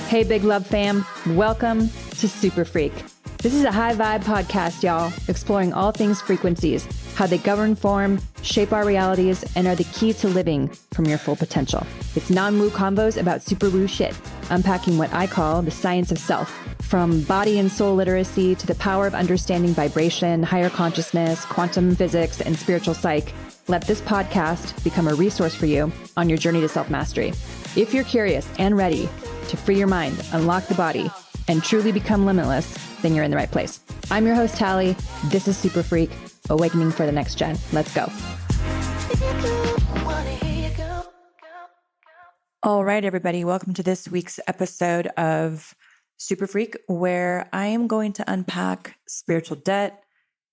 Hey, Big Love fam. Welcome to Superfreq. This is a high vibe podcast, y'all, exploring all things frequencies, how they govern, form, shape our realities, and are the key to living from your full potential. It's non-woo convos about super woo shit, unpacking what I call the science of self, from body and soul literacy to the power of understanding vibration, higher consciousness, quantum physics, and spiritual psych. Let this podcast become a resource for you on your journey to self-mastery. If you're curious and ready to free your mind, unlock the body, and truly become limitless, then you're in the right place. I'm your host, Tally. This is Superfreq, awakening for the next gen. Let's go. All right, everybody. Welcome to this week's episode of Superfreq, where I am going to unpack spiritual debt,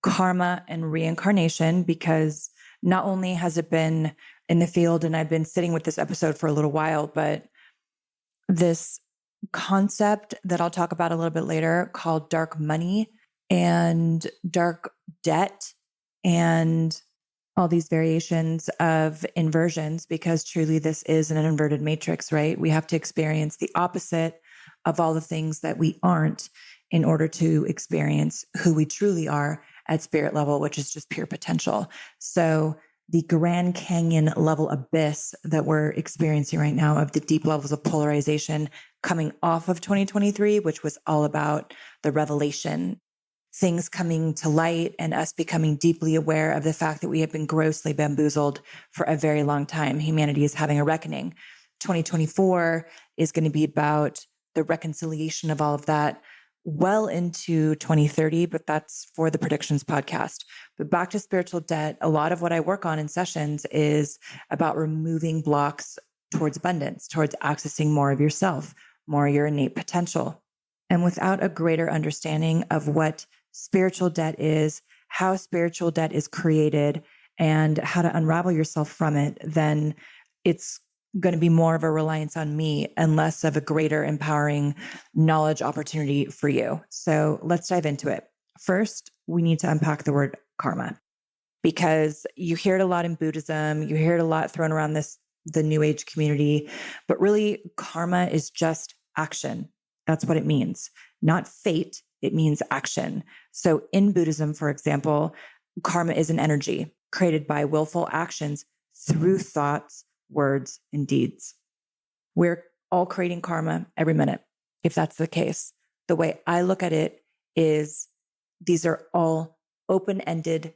karma, and reincarnation, because not only has it been in the field and I've been sitting with this episode for a little while, but this concept that I'll talk about a little bit later called dark money and dark debt and all these variations of inversions, because truly this is an inverted matrix, right? We have to experience the opposite of all the things that we aren't in order to experience who we truly are at spirit level, which is just pure potential. So the Grand Canyon level abyss that we're experiencing right now of the deep levels of polarization coming off of 2023, which was all about the revelation, things coming to light and us becoming deeply aware of the fact that we have been grossly bamboozled for a very long time. Humanity is having a reckoning. 2024 is going to be about the reconciliation of all of that well into 2030, but that's for the Predictions podcast. But back to spiritual debt, a lot of what I work on in sessions is about removing blocks towards abundance, towards accessing more of yourself, more of your innate potential. And without a greater understanding of what spiritual debt is, how spiritual debt is created, and how to unravel yourself from it, then it's going to be more of a reliance on me and less of a greater empowering knowledge opportunity for you. So let's dive into it. First, we need to unpack the word karma, because you hear it a lot in Buddhism. You hear it a lot thrown around the New Age community, but really karma is just action. That's what it means. Not fate. It means action. So in Buddhism, for example, karma is an energy created by willful actions through thoughts, words, and deeds. We're all creating karma every minute. If that's the case, the way I look at it is these are all open-ended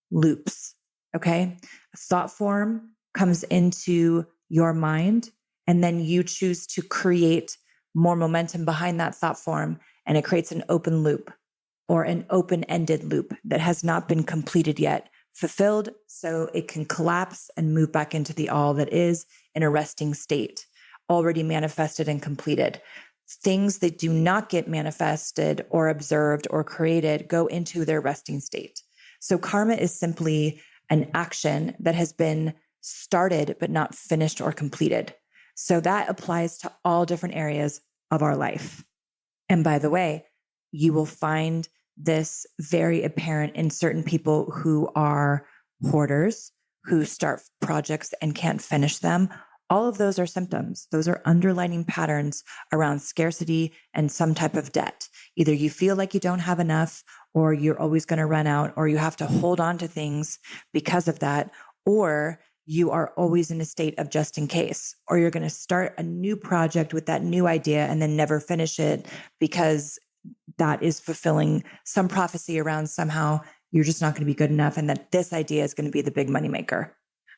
loops. Okay. A thought form comes into your mind, and then you choose to create more momentum behind that thought form, and it creates an open loop or an open-ended loop that has not been completed yet, fulfilled, so it can collapse and move back into the all that is in a resting state, already manifested and completed. Things that do not get manifested or observed or created go into their resting state. So karma is simply an action that has been started but not finished or completed. So that applies to all different areas of our life. And by the way, you will find this very apparent in certain people who are hoarders, who start projects and can't finish them. All of those are symptoms. Those are underlining patterns around scarcity and some type of debt. Either you feel like you don't have enough, or you're always going to run out, or you have to hold on to things because of that, or you are always in a state of just in case, or you're going to start a new project with that new idea and then never finish it because that is fulfilling some prophecy around somehow you're just not going to be good enough, and that this idea is going to be the big moneymaker.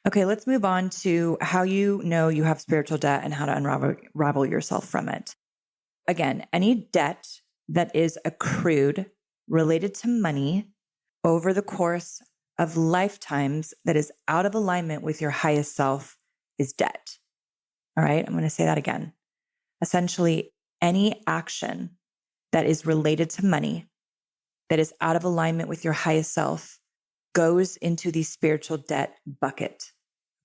Okay, let's move on to how you know you have spiritual debt and how to unravel yourself from it. Again, any debt that is accrued related to money over the course of lifetimes that is out of alignment with your highest self is debt. All right, I'm going to say that again. Essentially, any action that is related to money, that is out of alignment with your highest self, goes into the spiritual debt bucket.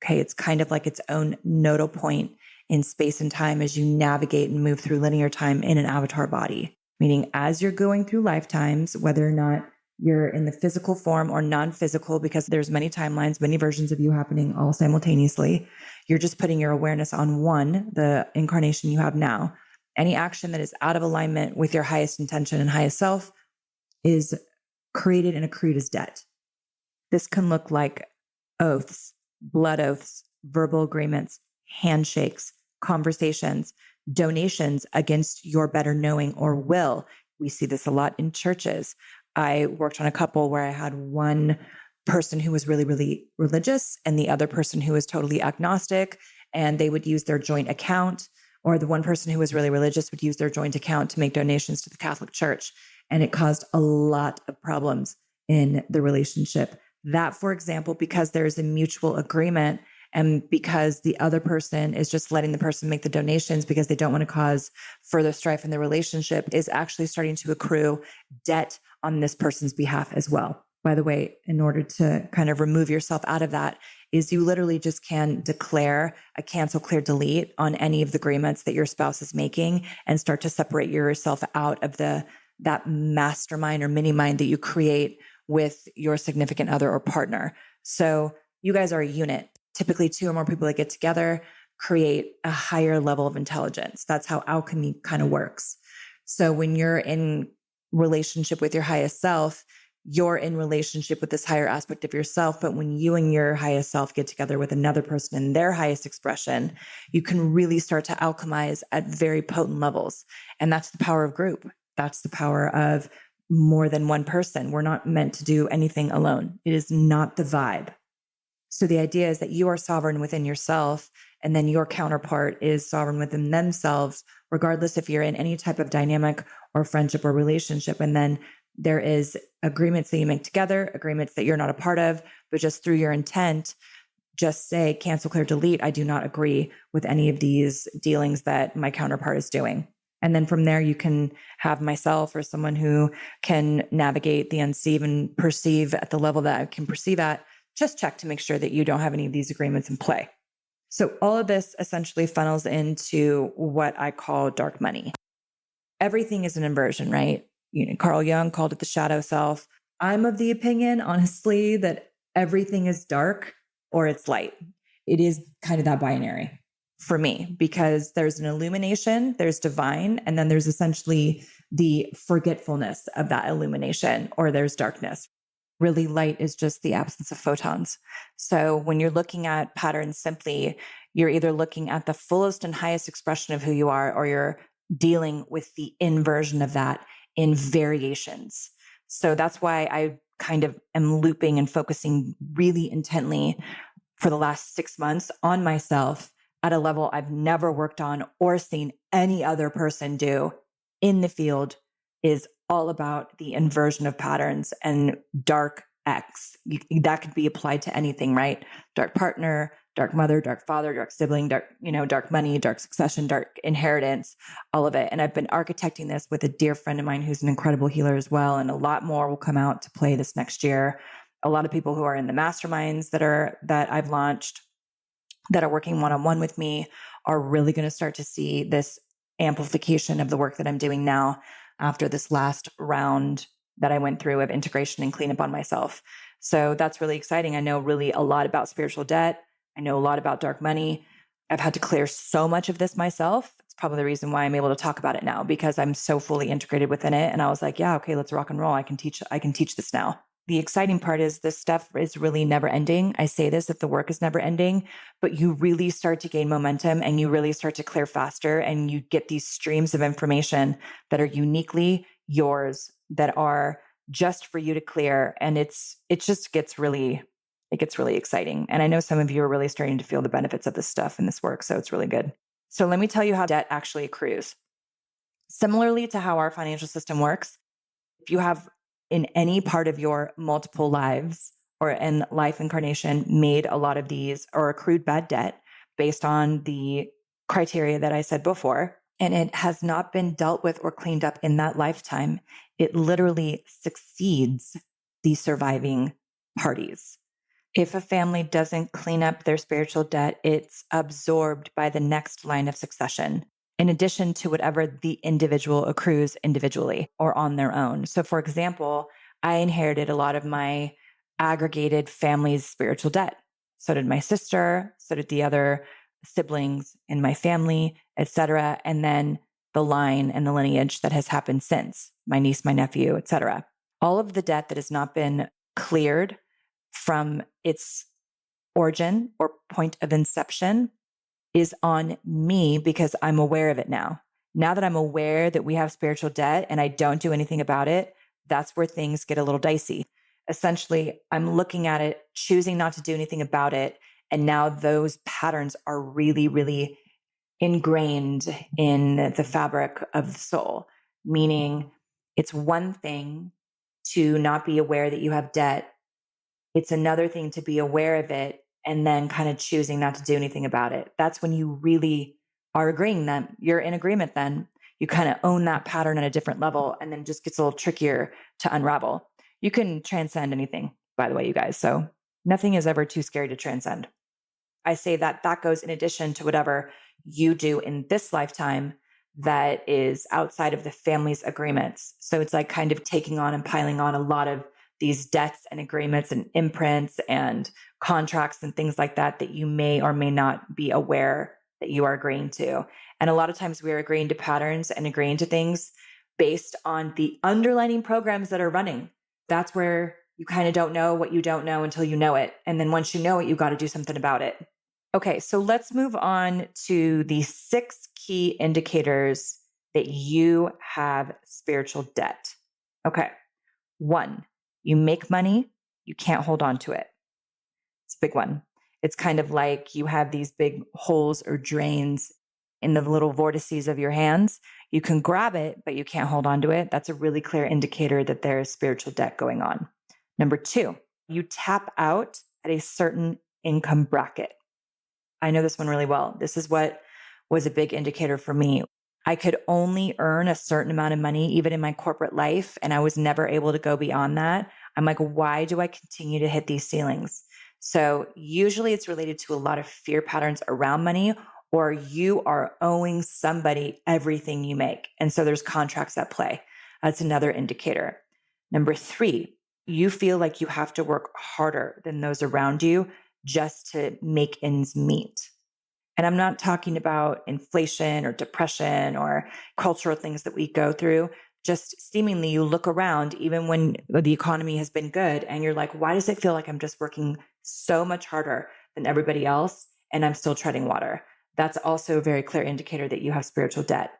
Okay, it's kind of like its own nodal point in space and time as you navigate and move through linear time in an avatar body. Meaning, as you're going through lifetimes, whether or not you're in the physical form or non-physical, because there's many timelines, many versions of you happening all simultaneously, you're just putting your awareness on one, the incarnation you have now. Any action that is out of alignment with your highest intention and highest self is created and accrued as debt. This can look like oaths, blood oaths, verbal agreements, handshakes, conversations, donations against your better knowing or will. We see this a lot in churches. I worked on a couple where I had one person who was really, really religious and the other person who was totally agnostic, and they would use their joint account, or the one person who was really religious would use their joint account to make donations to the Catholic Church. And it caused a lot of problems in the relationship. That, for example, because there's a mutual agreement and because the other person is just letting the person make the donations because they don't want to cause further strife in the relationship, is actually starting to accrue debt on this person's behalf as well. By the way, in order to kind of remove yourself out of that, is you literally just can declare a cancel, clear, delete on any of the agreements that your spouse is making and start to separate yourself out of that mastermind or mini mind that you create with your significant other or partner. So you guys are a unit. Typically, two or more people that get together create a higher level of intelligence. That's how alchemy kind of works. So when you're in relationship with your highest self, you're in relationship with this higher aspect of yourself. But when you and your highest self get together with another person in their highest expression, you can really start to alchemize at very potent levels. And that's the power of group. That's the power of more than one person. We're not meant to do anything alone. It is not the vibe. So the idea is that you are sovereign within yourself, and then your counterpart is sovereign within themselves, regardless if you're in any type of dynamic or friendship or relationship. And then there is agreements that you make together, agreements that you're not a part of, but just through your intent, just say, cancel, clear, delete. I do not agree with any of these dealings that my counterpart is doing. And then from there, you can have myself or someone who can navigate the unseen and perceive at the level that I can perceive at. Just check to make sure that you don't have any of these agreements in play. So all of this essentially funnels into what I call dark money. Everything is an inversion, right? Carl Jung called it the shadow self. I'm of the opinion, honestly, that everything is dark or it's light. It is kind of that binary for me, because there's an illumination, there's divine, and then there's essentially the forgetfulness of that illumination, or there's darkness. Really, light is just the absence of photons. So when you're looking at patterns simply, you're either looking at the fullest and highest expression of who you are, or you're dealing with the inversion of that in variations. So that's why I kind of am looping and focusing really intently for the last 6 months on myself at a level I've never worked on or seen any other person do in the field, is all about the inversion of patterns and dark X. That could be applied to anything, right? Dark partner, dark mother, dark father, dark sibling, dark money, dark succession, dark inheritance, all of it. And I've been architecting this with a dear friend of mine who's an incredible healer as well. And a lot more will come out to play this next year. A lot of people who are in the masterminds that I've launched, that are working one-on-one with me, are really going to start to see this amplification of the work that I'm doing now after this last round that I went through of integration and cleanup on myself. So that's really exciting. I know really a lot about spiritual debt. I know a lot about dark money. I've had to clear so much of this myself. It's probably the reason why I'm able to talk about it now, because I'm so fully integrated within it. And I was like, yeah, okay, let's rock and roll. I can teach this now. The exciting part is this stuff is really never ending. I say this, that the work is never ending, but you really start to gain momentum and you really start to clear faster, and you get these streams of information that are uniquely yours, that are just for you to clear. And it gets really exciting. And I know some of you are really starting to feel the benefits of this stuff and this work. So it's really good. So let me tell you how debt actually accrues. Similarly to how our financial system works, if you have in any part of your multiple lives or in life incarnation made a lot of these or accrued bad debt based on the criteria that I said before, and it has not been dealt with or cleaned up in that lifetime, it literally succeeds the surviving parties. If a family doesn't clean up their spiritual debt, it's absorbed by the next line of succession, in addition to whatever the individual accrues individually or on their own. So for example, I inherited a lot of my aggregated family's spiritual debt. So did my sister, so did the other siblings in my family, etc. And then the line and the lineage that has happened since, my niece, my nephew, etc. All of the debt that has not been cleared from its origin or point of inception is on me because I'm aware of it now. Now that I'm aware that we have spiritual debt and I don't do anything about it, that's where things get a little dicey. Essentially, I'm looking at it, choosing not to do anything about it. And now those patterns are really, really ingrained in the fabric of the soul, meaning it's one thing to not be aware that you have debt. It's another thing to be aware of it and then kind of choosing not to do anything about it. That's when you really are agreeing that you're in agreement. Then you kind of own that pattern at a different level, and then it just gets a little trickier to unravel. You can transcend anything, by the way, you guys. So nothing is ever too scary to transcend. I say that goes in addition to whatever you do in this lifetime that is outside of the family's agreements. So it's like kind of taking on and piling on a lot of these debts and agreements and imprints and contracts and things like that you may or may not be aware that you are agreeing to. And a lot of times we are agreeing to patterns and agreeing to things based on the underlining programs that are running. That's where you kind of don't know what you don't know until you know it. And then once you know it, you got to do something about it. Okay, so let's move on to the 6 key indicators that you have spiritual debt. Okay, 1, you make money, you can't hold on to it. It's a big one. It's kind of like you have these big holes or drains in the little vortices of your hands. You can grab it, but you can't hold on to it. That's a really clear indicator that there is spiritual debt going on. Number 2, you tap out at a certain income bracket. I know this one really well. This is what was a big indicator for me. I could only earn a certain amount of money, even in my corporate life, and I was never able to go beyond that. I'm like, why do I continue to hit these ceilings? So usually it's related to a lot of fear patterns around money, or you are owing somebody everything you make. And so there's contracts at play. That's another indicator. Number 3, you feel like you have to work harder than those around you just to make ends meet. And I'm not talking about inflation or depression or cultural things that we go through. Just seemingly you look around, even when the economy has been good, and you're like, why does it feel like I'm just working so much harder than everybody else and I'm still treading water? That's also a very clear indicator that you have spiritual debt.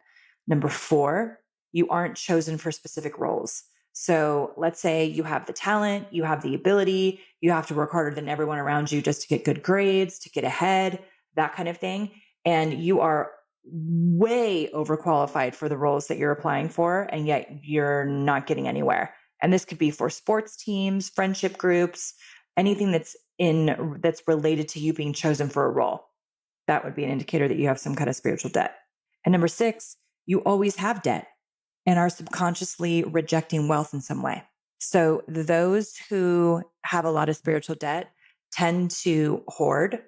Number 4, you aren't chosen for specific roles. So let's say you have the talent, you have the ability, you have to work harder than everyone around you just to get good grades, to get ahead, that kind of thing. And you are way overqualified for the roles that you're applying for, and yet you're not getting anywhere. And this could be for sports teams, friendship groups, anything that's related to you being chosen for a role. That would be an indicator that you have some kind of spiritual debt. And number 6, you always have debt and are subconsciously rejecting wealth in some way. So those who have a lot of spiritual debt tend to hoard,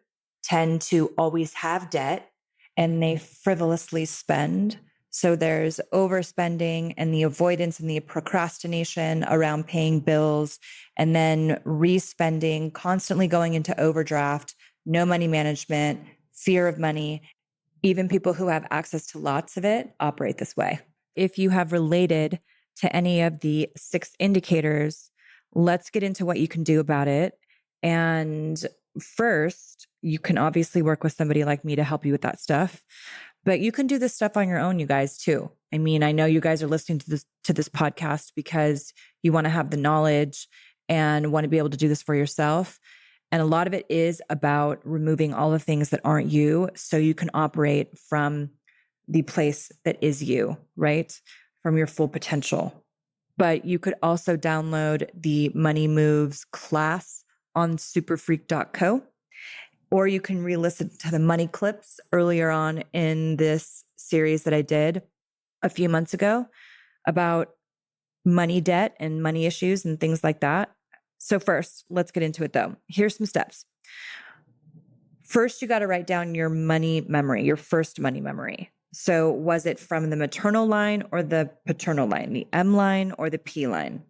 tend to always have debt, and they frivolously spend. So there's overspending and the avoidance and the procrastination around paying bills, and then respending, constantly going into overdraft, no money management, fear of money. Even people who have access to lots of it operate this way. If you have related to any of the 6 indicators, let's get into what you can do about it. And first, you can obviously work with somebody like me to help you with that stuff, but you can do this stuff on your own, you guys, too. I mean, I know you guys are listening to this podcast because you want to have the knowledge and want to be able to do this for yourself. And a lot of it is about removing all the things that aren't you so you can operate from the place that is you, right? From your full potential. But you could also download the Money Moves class on superfreq.co, or you can re-listen to the money clips earlier on in this series that I did a few months ago about money debt and money issues and things like that. So first, let's get into it though. Here's some steps. First, you got to write down your money memory, your first money memory. So was it from the maternal line or the paternal line, the M line or the P line?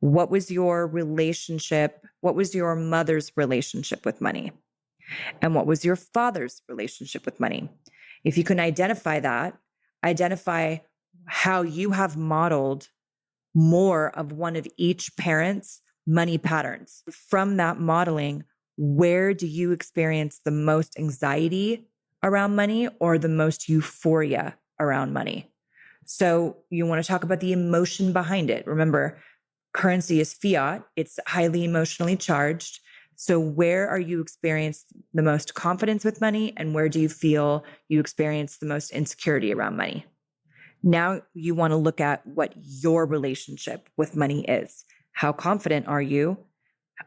What was your relationship? What was your mother's relationship with money? And what was your father's relationship with money? If you can identify that, identify how you have modeled more of one of each parent's money patterns. From that modeling, where do you experience the most anxiety around money or the most euphoria around money? So you want to talk about the emotion behind it. Remember, currency is fiat. It's highly emotionally charged. So where are you experience the most confidence with money, and where do you feel you experience the most insecurity around money? Now you want to look at what your relationship with money is. How confident are you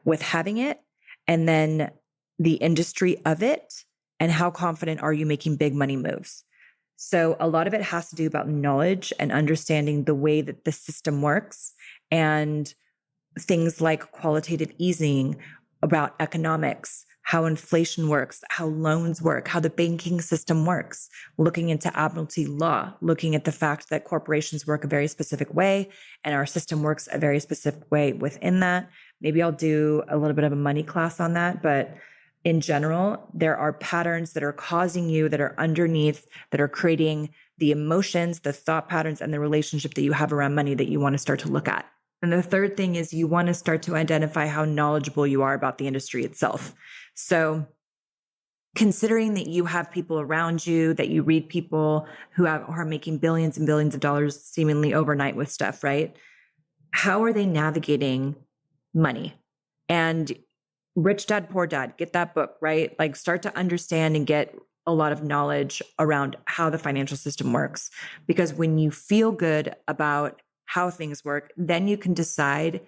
with having it? And then the industry of it, and how confident are you making big money moves? So a lot of it has to do about knowledge and understanding the way that the system works, and things like qualitative easing, about economics, how inflation works, how loans work, how the banking system works, looking into admiralty law, looking at the fact that corporations work a very specific way and our system works a very specific way within that. Maybe I'll do a little bit of a money class on that, but in general, there are patterns that are causing you, that are underneath, that are creating the emotions, the thought patterns, and the relationship that you have around money that you want to start to look at. And the third thing is you want to start to identify how knowledgeable you are about the industry itself. So considering that you have people around you, that you read people who are making billions and billions of dollars seemingly overnight with stuff, right? How are they navigating money? And Rich Dad, Poor Dad, get that book, right? Like start to understand and get a lot of knowledge around how the financial system works. Because when you feel good about how things work, then you can decide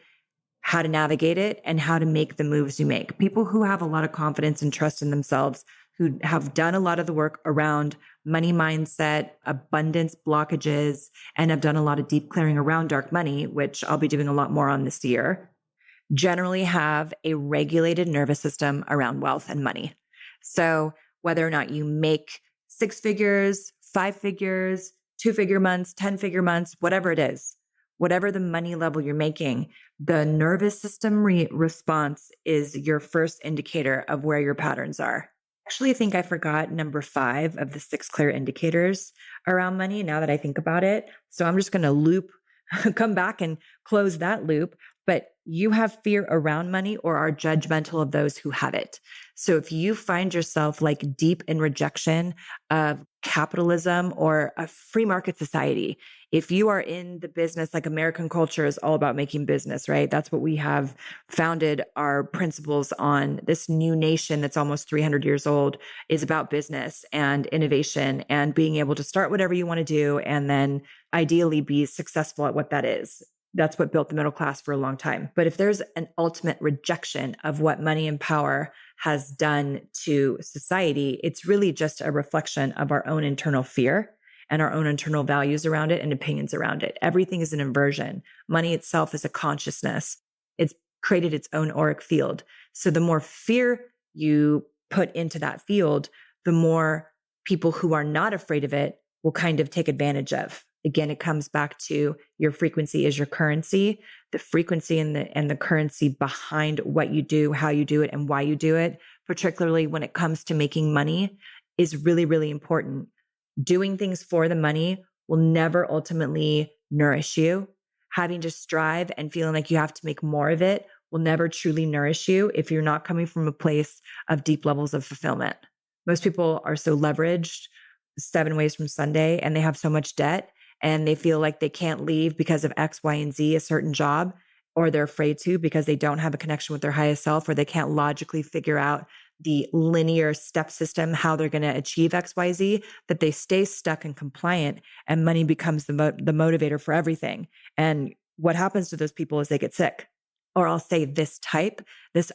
how to navigate it and how to make the moves you make. People who have a lot of confidence and trust in themselves, who have done a lot of the work around money mindset, abundance blockages, and have done a lot of deep clearing around dark money, which I'll be doing a lot more on this year, generally have a regulated nervous system around wealth and money. So whether or not you make 6 figures, 5 figures, 2-figure months, 10-figure months, whatever it is, whatever the money level you're making, the nervous system response is your first indicator of where your patterns are. Actually, I think I forgot number 5 of the 6 clear indicators around money now that I think about it. So I'm just going to come back and close that loop. But you have fear around money or are judgmental of those who have it. So if you find yourself like deep in rejection of capitalism or a free market society, if you are in the business, like American culture is all about making business, right? That's what we have founded our principles on. This new nation that's almost 300 years old is about business and innovation and being able to start whatever you want to do and then ideally be successful at what that is. That's what built the middle class for a long time. But if there's an ultimate rejection of what money and power has done to society, it's really just a reflection of our own internal fear and our own internal values around it and opinions around it. Everything is an inversion. Money itself is a consciousness. It's created its own auric field. So the more fear you put into that field, the more people who are not afraid of it will kind of take advantage of. Again, it comes back to your frequency is your currency. The frequency and the currency behind what you do, how you do it, and why you do it, particularly when it comes to making money, is really, really important. Doing things for the money will never ultimately nourish you. Having to strive and feeling like you have to make more of it will never truly nourish you if you're not coming from a place of deep levels of fulfillment. Most people are so leveraged 7 ways from Sunday, and they have so much debt, and they feel like they can't leave because of X, Y, and Z, a certain job, or they're afraid to because they don't have a connection with their highest self, or they can't logically figure out the linear step system, how they're going to achieve X, Y, Z, that they stay stuck and compliant, and money becomes the motivator for everything. And what happens to those people is they get sick. Or I'll say this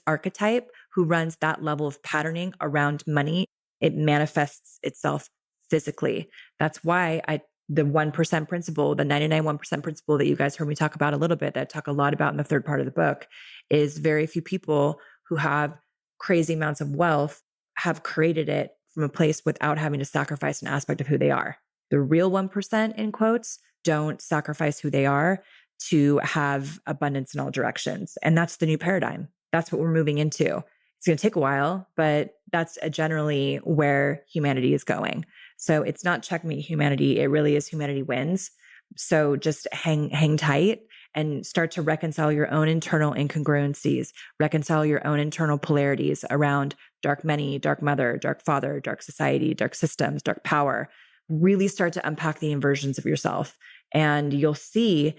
archetype who runs that level of patterning around money, it manifests itself physically. That's why the 1% principle, the 99.1% principle that you guys heard me talk about a little bit, that I talk a lot about in the third part of the book, is very few people who have crazy amounts of wealth have created it from a place without having to sacrifice an aspect of who they are. The real 1%, in quotes, don't sacrifice who they are to have abundance in all directions. And that's the new paradigm. That's what we're moving into. It's It's going to take a while, but that's generally where humanity is going. So it's not checkmate humanity. It really is humanity wins. So just hang tight and start to reconcile your own internal incongruencies, reconcile your own internal polarities around dark many, dark mother, dark father, dark society, dark systems, dark power. Really start to unpack the inversions of yourself, and you'll see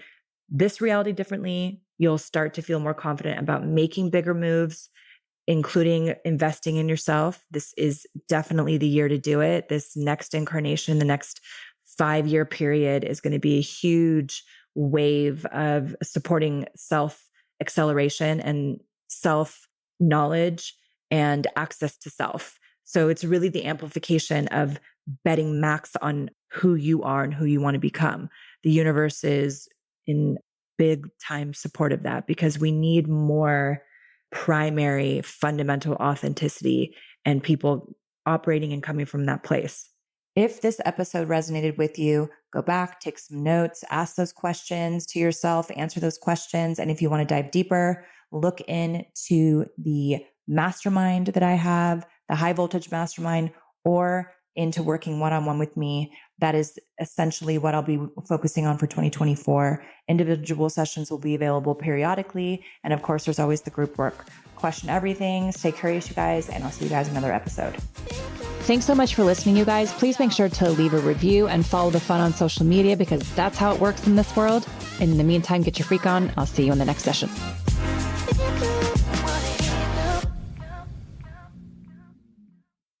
this reality differently. You'll start to feel more confident about making bigger moves, including investing in yourself. This is definitely the year to do it. This next incarnation, the next 5-year period is going to be a huge wave of supporting self-acceleration and self-knowledge and access to self. So it's really the amplification of betting max on who you are and who you want to become. The universe is in big time support of that because we need more primary fundamental authenticity and people operating and coming from that place. If this episode resonated with you, go back, take some notes, ask those questions to yourself, answer those questions. And if you want to dive deeper, look into the mastermind that I have, the high voltage mastermind, or into working one-on-one with me. That is essentially what I'll be focusing on for 2024. Individual sessions will be available periodically. And of course, there's always the group work. Question everything. Stay curious, you guys, and I'll see you guys in another episode. Thanks so much for listening, you guys. Please make sure to leave a review and follow the fun on social media because that's how it works in this world. In the meantime, get your freak on. I'll see you in the next session.